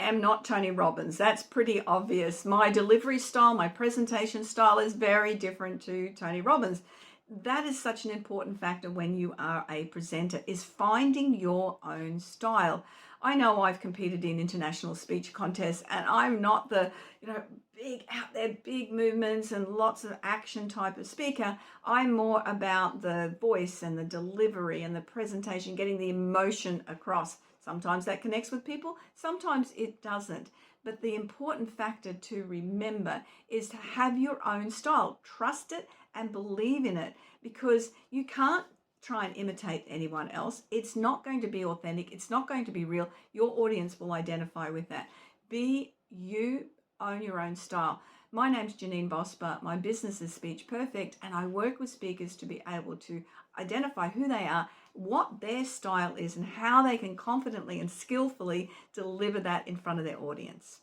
am not Tony Robbins. That's pretty obvious. My delivery style, my presentation style is very different to Tony Robbins. That is such an important factor when you are a presenter, is finding your own style. I know I've competed in international speech contests, and I'm not the, big out there, big movements and lots of action type of speaker. I'm more about the voice and the delivery and the presentation, getting the emotion across. Sometimes that connects with people, sometimes it doesn't. But the important factor to remember is to have your own style. Trust it and believe in it, because you can't try and imitate anyone else. It's not going to be authentic. It's not going to be real. Your audience will identify with that. Be you, own your own style. My name's Janeen Vosper. My business is Speech Perfect, and I work with speakers to be able to identify who they are, what their style is, and how they can confidently and skillfully deliver that in front of their audience.